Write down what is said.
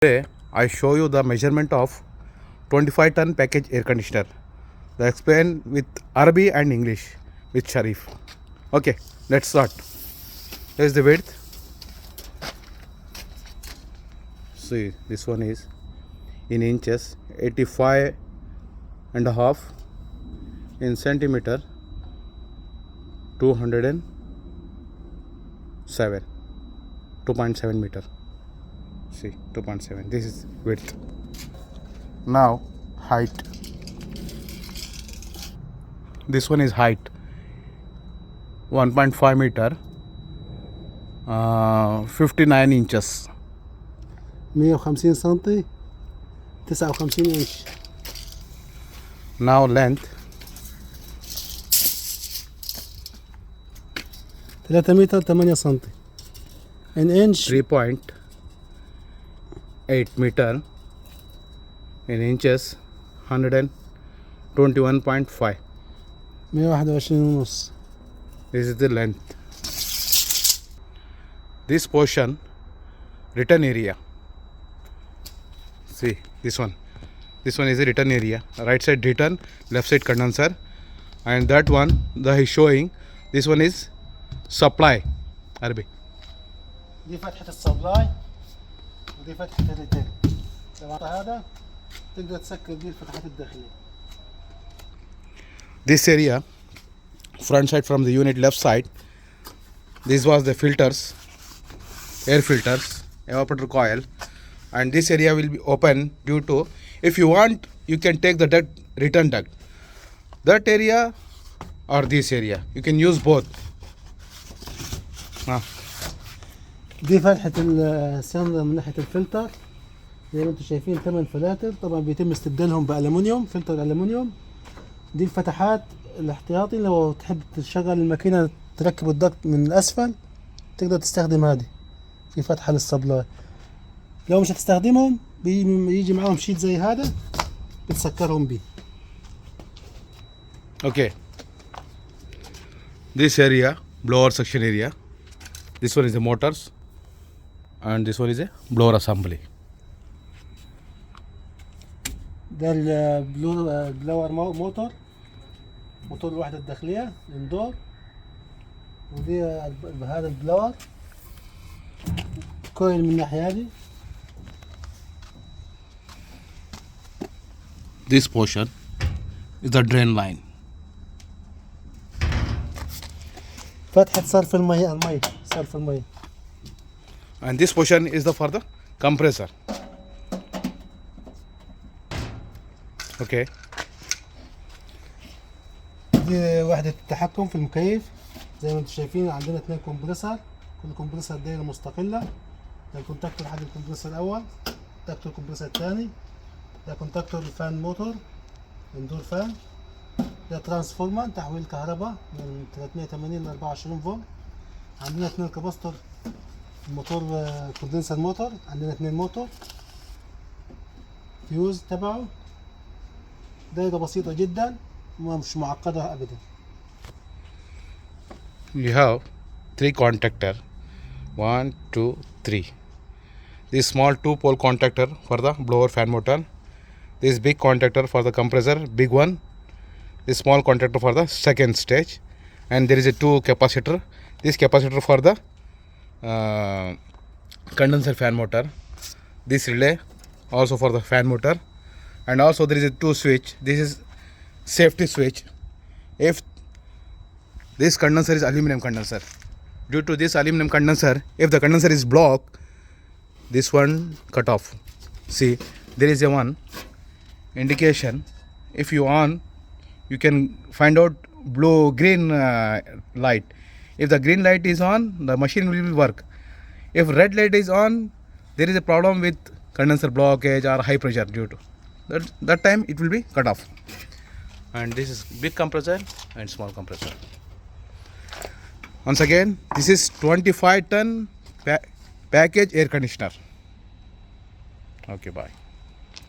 Today I show you the measurement of 25-ton package air conditioner. I explain with Arabic and English with Sharif. Okay, let's start. Here is the width. See, this one is in inches, 85 and a half, in centimeter, 2.7 meter. See, 2.7. This is width. Now height. This one is height, 1.5 meter, 59 inches. 150 سنتي 59 انش. Now length, 3 متر 8 سنتي. ان انش 3.8 meter, in inches, 121.5. 121 ونص. This is the length. This portion, return area. See, this one is a return area. Right side return, left side condenser, and that one that is showing. This one is supply. Arabic. دي فتحة السبلاي ودي فتحة الريتيل. لو هذا تقدر تسكر دي الفتحات الداخلية. This area, front side from the unit, left side, this was the filters, air filters, evaporator coil, and this area will be open due to, if you want, you can take the duct, return duct, that area or this area, you can use both. دي فتحة السلندر من ناحية الفلتر، زي ما انتم شايفين 8 فلاتر، طبعا بيتم استبدالهم بألمنيوم، فلتر ألمنيوم. دي الفتحات الاحتياطي، لو تحب تشغل الماكينة تركب الضغط من الأسفل تقدر تستخدم هذه في فتحة للسبلاي. لو مش هتستخدمهم بيجي معاهم شيت زي هذا بتسكرهم بيه. Okay. This area, blower section area. This one is the motors, and this one is a blower assembly. ده البلور موتور الوحدة الداخلية الاندور، ودي هذا البلور كويل من الناحية هذه. This portion is the drain line. فتحة صرف المية صرف المية. And this portion is the for the compressor. Okay. دي وحدة التحكم في المكيف. زي ما انتم شايفين عندنا 2 كومبريسور، كل كومبريسور دايرة مستقلة. ده كونتاكتور حق الكمبريسور الأول، كونتاكتور الكمبريسور الثاني، ده كونتاكتور الفان موتور اندور فان، ده ترانسفورمر تحويل كهرباء من 380 ل 24 فولت. عندنا 2 كاباستور، الموتور كوندنسر موتور، عندنا 2 موتور، فيوز تبعه. دايرة بسيطة جدا ومش معقدة أبدا. You have 3 contactor, 1, 2, 3. This small 2-pole contactor for the blower fan motor. This big contactor for the compressor, big one. This small contactor for the second stage, and there is a 2 capacitor. This capacitor for the condenser fan motor. This relay also for the fan motor, and also there is a 2 switch. This is safety switch. If this condenser is aluminum condenser, due to this aluminum condenser, if the condenser is blocked, this one cut off. See, there is a one indication. If you on, you can find out green light. If the green light is on, the machine will work. If red light is on, there is a problem with condenser blockage or high pressure due to that time it will be cut off. And this is big compressor and small compressor. Once again, this is 25-ton package air conditioner. Okay, bye.